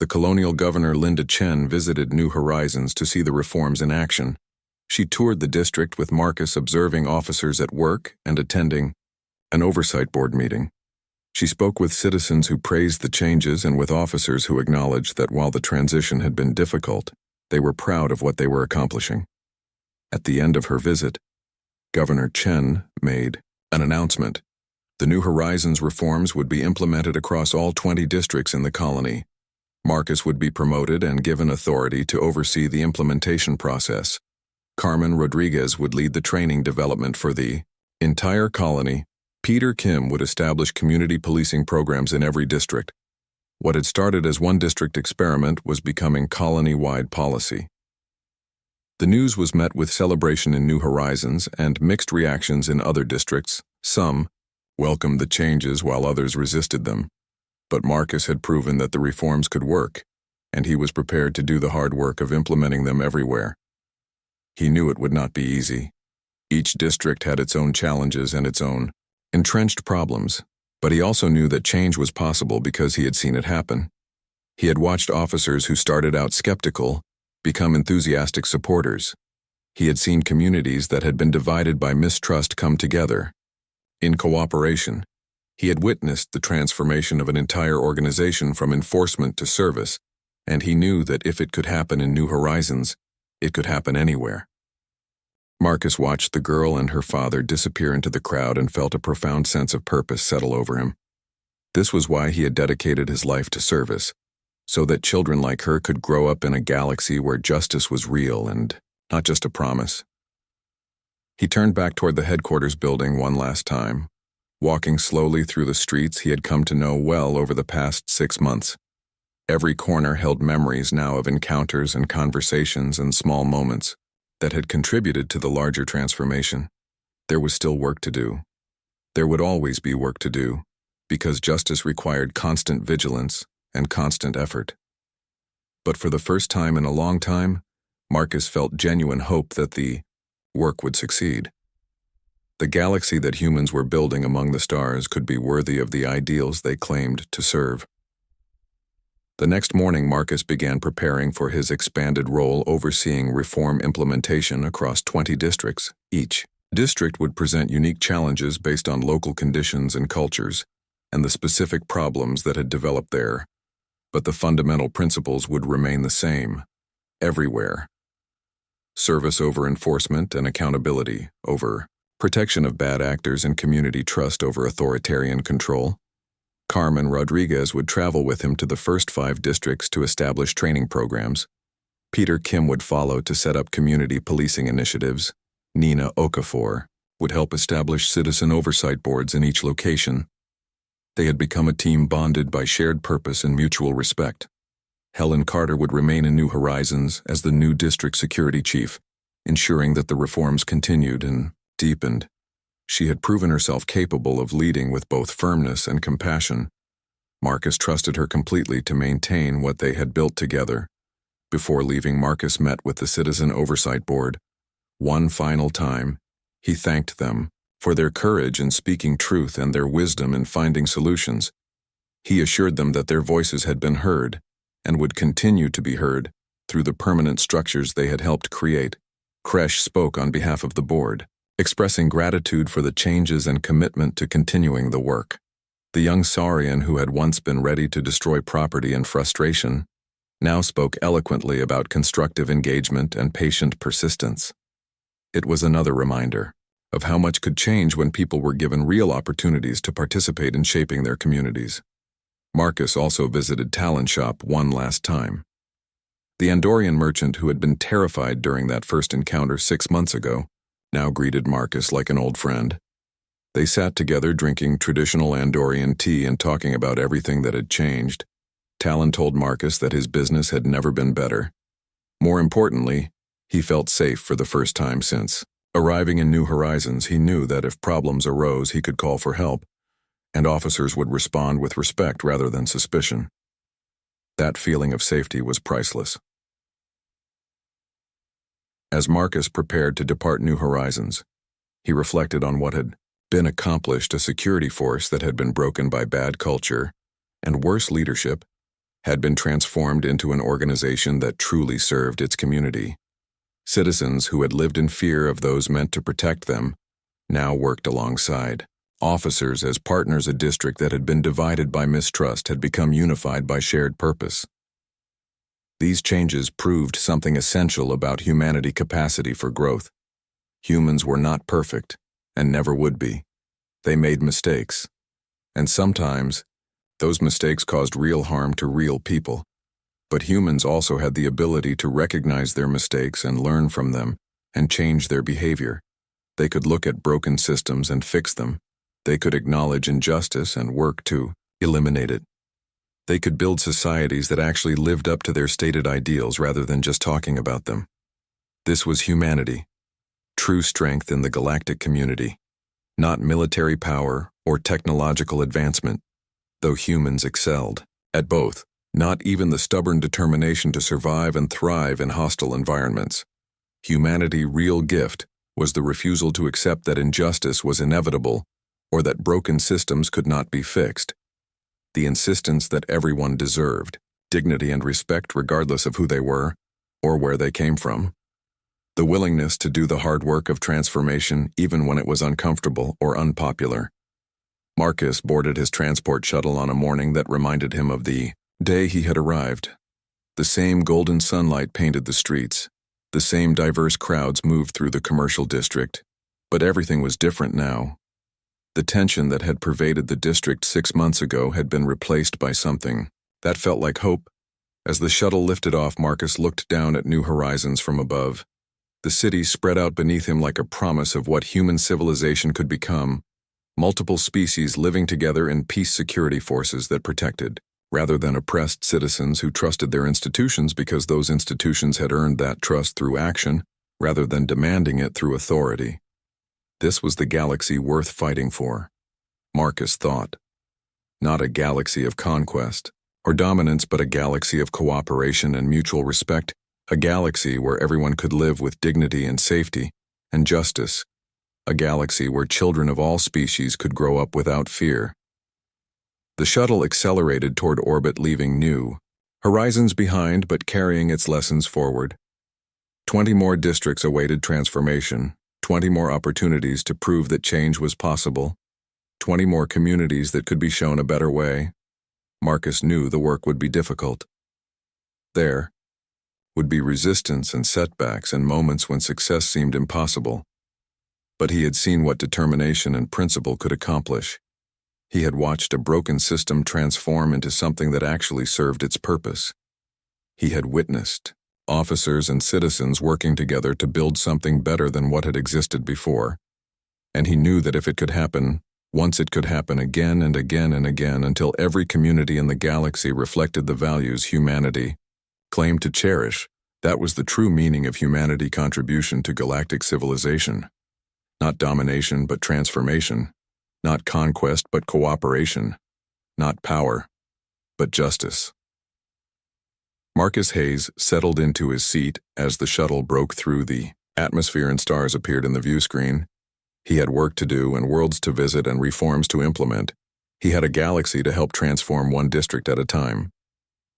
The colonial governor Linda Chen visited New Horizons to see the reforms in action. She toured the district with Marcus observing officers at work and attending an oversight board meeting. She spoke with citizens who praised the changes and with officers who acknowledged that while the transition had been difficult, they were proud of what they were accomplishing. At the end of her visit, Governor Chen made an announcement. The New Horizons reforms would be implemented across all 20 districts in the colony. Marcus would be promoted and given authority to oversee the implementation process. Carmen Rodriguez would lead the training development for the entire colony. Peter Kim would establish community policing programs in every district. What had started as one district experiment was becoming colony-wide policy. The news was met with celebration in New Horizons and mixed reactions in other districts. Some welcomed the changes while others resisted them. But Marcus had proven that the reforms could work, and he was prepared to do the hard work of implementing them everywhere. He knew it would not be easy. Each district had its own challenges and its own entrenched problems, but he also knew that change was possible because he had seen it happen. He had watched officers who started out skeptical become enthusiastic supporters. He had seen communities that had been divided by mistrust come together in cooperation. He had witnessed the transformation of an entire organization from enforcement to service, and he knew that if it could happen in New Horizons, it could happen anywhere. Marcus watched the girl and her father disappear into the crowd and felt a profound sense of purpose settle over him. This was why he had dedicated his life to service, so that children like her could grow up in a galaxy where justice was real and not just a promise. He turned back toward the headquarters building one last time, walking slowly through the streets he had come to know well over the past 6 months. Every corner held memories now of encounters and conversations and small moments that had contributed to the larger transformation. There was still work to do. There would always be work to do, because justice required constant vigilance and constant effort. But for the first time in a long time, Marcus felt genuine hope that the work would succeed. The galaxy that humans were building among the stars could be worthy of the ideals they claimed to serve. The next morning, Marcus began preparing for his expanded role overseeing reform implementation across 20 districts. Each district would present unique challenges based on local conditions and cultures, and the specific problems that had developed there. But the fundamental principles would remain the same, everywhere. Service over enforcement and accountability over protection of bad actors and community trust over authoritarian control. Carmen Rodriguez would travel with him to the first 5 districts to establish training programs. Peter Kim would follow to set up community policing initiatives. Nina Okafor would help establish citizen oversight boards in each location. They had become a team bonded by shared purpose and mutual respect. Helen Carter would remain in New Horizons as the new district security chief, ensuring that the reforms continued and deepened. She had proven herself capable of leading with both firmness and compassion. Marcus trusted her completely to maintain what they had built together. Before leaving, Marcus met with the Citizen Oversight Board. One final time, he thanked them for their courage in speaking truth and their wisdom in finding solutions. He assured them that their voices had been heard and would continue to be heard through the permanent structures they had helped create. Kresh spoke on behalf of the board, expressing gratitude for the changes and commitment to continuing the work. The young Saurian, who had once been ready to destroy property in frustration, now spoke eloquently about constructive engagement and patient persistence. It was another reminder of how much could change when people were given real opportunities to participate in shaping their communities. Marcus also visited Talon Shop one last time. The Andorian merchant who had been terrified during that first encounter 6 months ago now greeted Marcus like an old friend. They sat together drinking traditional Andorian tea and talking about everything that had changed. Talon told Marcus that his business had never been better. More importantly, he felt safe for the first time since arriving in New Horizons. He knew that if problems arose, he could call for help, and officers would respond with respect rather than suspicion. That feeling of safety was priceless. As Marcus prepared to depart New Horizons, he reflected on what had been accomplished. A security force that had been broken by bad culture and worse leadership had been transformed into an organization that truly served its community. Citizens who had lived in fear of those meant to protect them now worked alongside officers as partners. A district that had been divided by mistrust had become unified by shared purpose. These changes proved something essential about humanity's capacity for growth. Humans were not perfect, and never would be. They made mistakes, and sometimes those mistakes caused real harm to real people. But humans also had the ability to recognize their mistakes and learn from them and change their behavior. They could look at broken systems and fix them. They could acknowledge injustice and work to eliminate it. They could build societies that actually lived up to their stated ideals rather than just talking about them. This was humanity, true strength in the galactic community, not military power or technological advancement, though humans excelled at both. Not even the stubborn determination to survive and thrive in hostile environments. Humanity's real gift was the refusal to accept that injustice was inevitable or that broken systems could not be fixed. The insistence that everyone deserved dignity and respect regardless of who they were or where they came from. The willingness to do the hard work of transformation even when it was uncomfortable or unpopular. Marcus boarded his transport shuttle on a morning that reminded him of the day he had arrived. The same golden sunlight painted the streets. The same diverse crowds moved through the commercial district. But everything was different now. The tension that had pervaded the district 6 months ago had been replaced by something that felt like hope. As the shuttle lifted off, Marcus looked down at New Horizons from above. The city spread out beneath him like a promise of what human civilization could become. Multiple species living together in peace security forces that protected, rather than oppressed citizens who trusted their institutions because those institutions had earned that trust through action, rather than demanding it through authority. This was the galaxy worth fighting for, Marcus thought. Not a galaxy of conquest or dominance, but a galaxy of cooperation and mutual respect, a galaxy where everyone could live with dignity and safety and justice, a galaxy where children of all species could grow up without fear. The shuttle accelerated toward orbit, leaving New Horizons behind but carrying its lessons forward. 20 more districts awaited transformation, 20 more opportunities to prove that change was possible, 20 more communities that could be shown a better way. Marcus knew the work would be difficult. There would be resistance and setbacks and moments when success seemed impossible. But he had seen what determination and principle could accomplish. He had watched a broken system transform into something that actually served its purpose. He had witnessed officers and citizens working together to build something better than what had existed before. And he knew that if it could happen once, it could happen again and again and again until every community in the galaxy reflected the values humanity claimed to cherish. That was the true meaning of humanity's contribution to galactic civilization. Not domination, but transformation. Not conquest, but cooperation. Not power, but justice. Marcus Hayes settled into his seat as the shuttle broke through the atmosphere and stars appeared in the view screen. He had work to do and worlds to visit and reforms to implement. He had a galaxy to help transform one district at a time.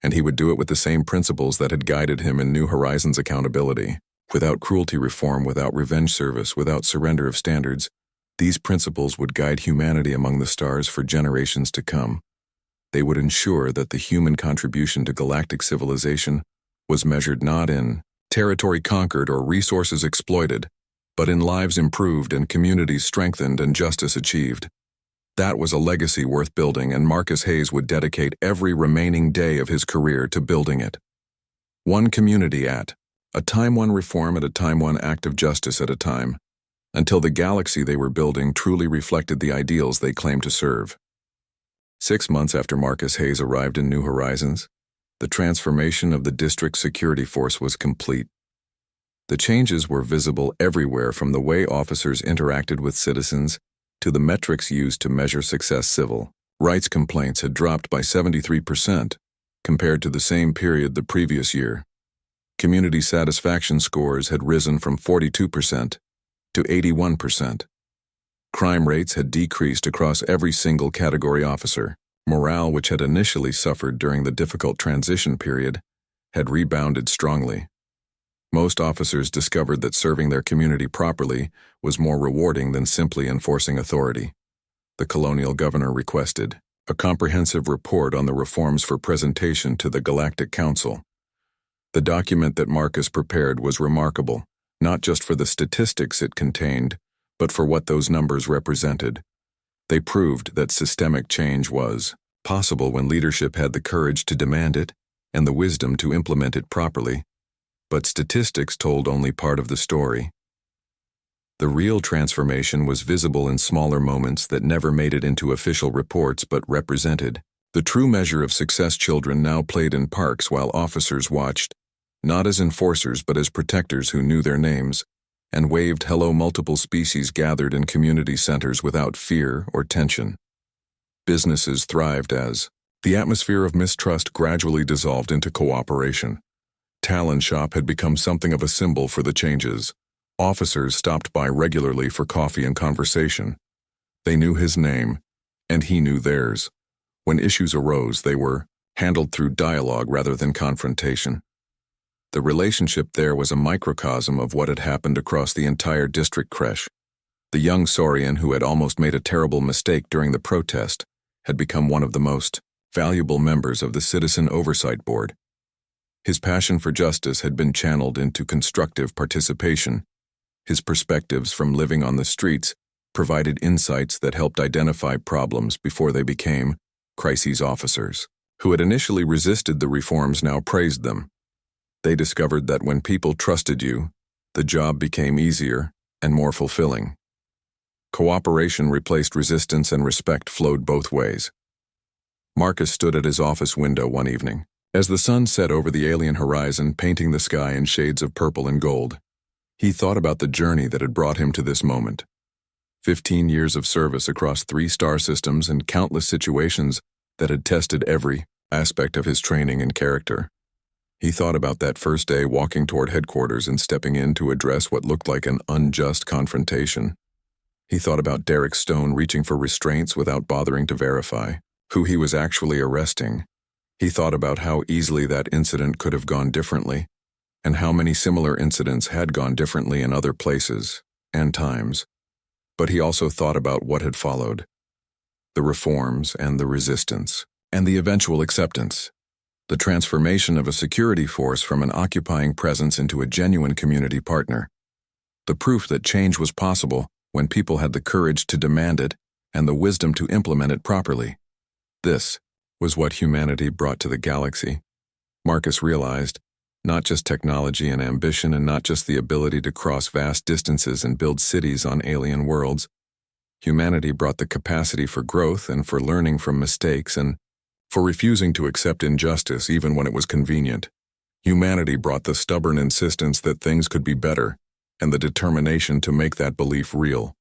and he would do it with the same principles that had guided him in New Horizons accountability. Without cruelty reform, without revenge service, without surrender of standards, these principles would guide humanity among the stars for generations to come. They would ensure that the human contribution to galactic civilization was measured not in territory conquered or resources exploited, but in lives improved and communities strengthened and justice achieved. That was a legacy worth building, and Marcus Hayes would dedicate every remaining day of his career to building it. One community at a time, one reform at a time, one act of justice at a time, until the galaxy they were building truly reflected the ideals they claimed to serve. 6 months after Marcus Hayes arrived in New Horizons, the transformation of the district's security force was complete. The changes were visible everywhere, from the way officers interacted with citizens to the metrics used to measure success. Civil rights complaints had dropped by 73% compared to the same period the previous year. Community satisfaction scores had risen from 42% to 81%. Crime rates had decreased across every single category officer. Morale, which had initially suffered during the difficult transition period, had rebounded strongly. Most officers discovered that serving their community properly was more rewarding than simply enforcing authority. The colonial governor requested a comprehensive report on the reforms for presentation to the Galactic Council. The document that Marcus prepared was remarkable, not just for the statistics it contained, but for what those numbers represented. They proved that systemic change was possible when leadership had the courage to demand it and the wisdom to implement it properly. But statistics told only part of the story. The real transformation was visible in smaller moments that never made it into official reports but represented the true measure of success. Children now played in parks while officers watched, not as enforcers but as protectors who knew their names and waved hello. Multiple species gathered in community centers without fear or tension. Businesses thrived as the atmosphere of mistrust gradually dissolved into cooperation. Talon Shop had become something of a symbol for the changes. Officers stopped by regularly for coffee and conversation. They knew his name, and he knew theirs. When issues arose, they were handled through dialogue rather than confrontation. The relationship there was a microcosm of what had happened across the entire district creche. The young Saurian, who had almost made a terrible mistake during the protest, had become one of the most valuable members of the Citizen Oversight Board. His passion for justice had been channeled into constructive participation. His perspectives from living on the streets provided insights that helped identify problems before they became crises. Officers who had initially resisted the reforms now praised them. They discovered that when people trusted you, the job became easier and more fulfilling. Cooperation replaced resistance, and respect flowed both ways. Marcus stood at his office window one evening, as the sun set over the alien horizon, painting the sky in shades of purple and gold. He thought about the journey that had brought him to this moment. 15 years of service across 3 star systems and countless situations that had tested every aspect of his training and character. He thought about that first day walking toward headquarters and stepping in to address what looked like an unjust confrontation. He thought about Derek Stone reaching for restraints without bothering to verify who he was actually arresting. He thought about how easily that incident could have gone differently, and how many similar incidents had gone differently in other places and times. But he also thought about what had followed: the reforms and the resistance, and the eventual acceptance. The transformation of a security force from an occupying presence into a genuine community partner. The proof that change was possible when people had the courage to demand it and the wisdom to implement it properly. This was what humanity brought to the galaxy. Marcus realized, not just technology and ambition, and not just the ability to cross vast distances and build cities on alien worlds. Humanity brought the capacity for growth and for learning from mistakes and for refusing to accept injustice even when it was convenient. Humanity brought the stubborn insistence that things could be better and the determination to make that belief real.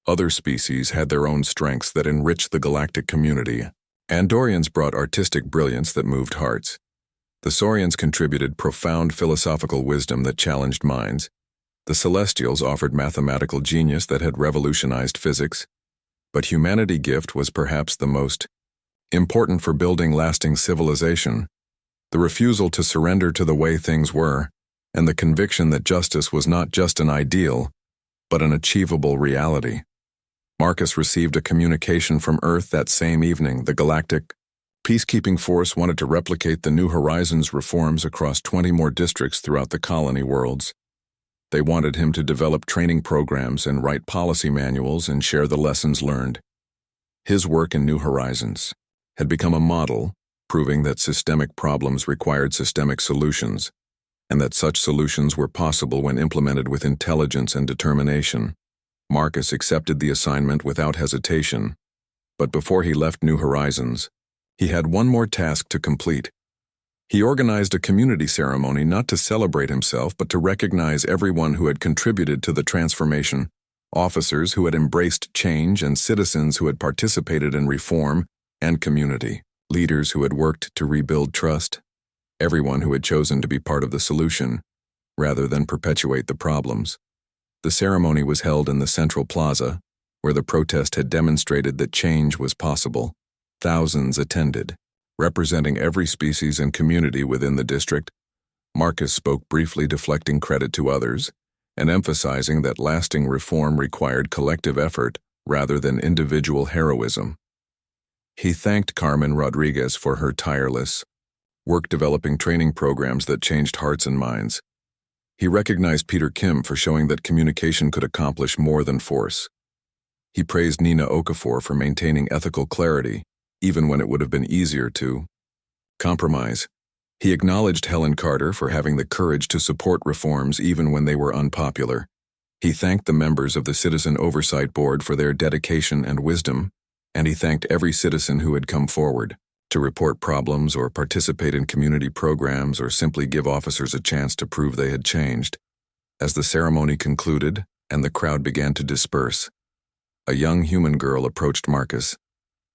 Other species had their own strengths that enriched the galactic community. Andorians brought artistic brilliance that moved hearts. The Saurians contributed profound philosophical wisdom that challenged minds. The Celestials offered mathematical genius that had revolutionized physics. But humanity's gift was perhaps the most important for building lasting civilization. the refusal to surrender to the way things were, and the conviction that justice was not just an ideal, but an achievable reality. Marcus received a communication from Earth that same evening. The Galactic Peacekeeping Force wanted to replicate the New Horizons reforms across 20 more districts throughout the colony worlds. They wanted him to develop training programs and write policy manuals and share the lessons learned. His work in New Horizons had become a model, proving that systemic problems required systemic solutions, and that such solutions were possible when implemented with intelligence and determination. Marcus accepted the assignment without hesitation, but before he left New Horizons, he had one more task to complete. He organized a community ceremony not to celebrate himself but to recognize everyone who had contributed to the transformation, officers who had embraced change and citizens who had participated in reform and community, leaders who had worked to rebuild trust, everyone who had chosen to be part of the solution rather than perpetuate the problems. The ceremony was held in the central plaza, where the protest had demonstrated that change was possible. Thousands attended, representing every species and community within the district. Marcus spoke briefly, deflecting credit to others and emphasizing that lasting reform required collective effort rather than individual heroism. He thanked Carmen Rodriguez for her tireless work developing training programs that changed hearts and minds. He recognized Peter Kim for showing that communication could accomplish more than force. He praised Nina Okafor for maintaining ethical clarity, even when it would have been easier to compromise. He acknowledged Helen Carter for having the courage to support reforms even when they were unpopular. He thanked the members of the Citizen Oversight Board for their dedication and wisdom, and he thanked every citizen who had come forward to report problems or participate in community programs or simply give officers a chance to prove they had changed. As the ceremony concluded and the crowd began to disperse, a young human girl approached Marcus.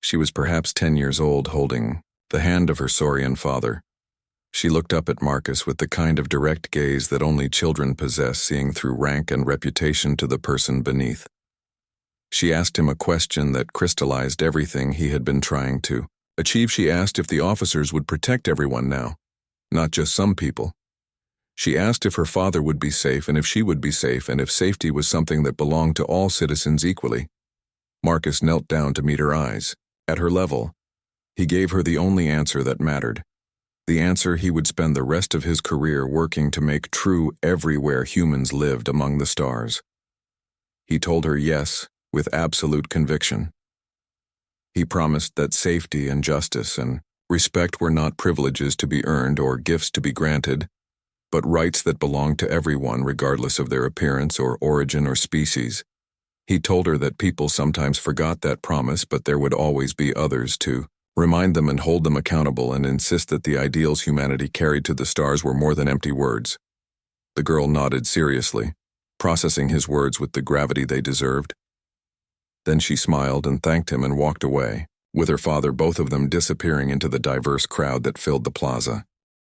She was perhaps 10 years old, holding the hand of her Saurian father. She looked up at Marcus with the kind of direct gaze that only children possess, seeing through rank and reputation to the person beneath. She asked him a question that crystallized everything he had been trying to achieve. She asked if the officers would protect everyone now, not just some people. She asked if her father would be safe and if she would be safe and if safety was something that belonged to all citizens equally. Marcus knelt down to meet her eyes. At her level, he gave her the only answer that mattered, the answer he would spend the rest of his career working to make true everywhere humans lived among the stars. He told her yes, with absolute conviction. He promised that safety and justice and respect were not privileges to be earned or gifts to be granted, but rights that belonged to everyone regardless of their appearance or origin or species. He told her that people sometimes forgot that promise, but there would always be others to remind them and hold them accountable and insist that the ideals humanity carried to the stars were more than empty words. The girl nodded seriously, processing his words with the gravity they deserved. Then she smiled and thanked him and walked away, with her father, both of them disappearing into the diverse crowd that filled the plaza.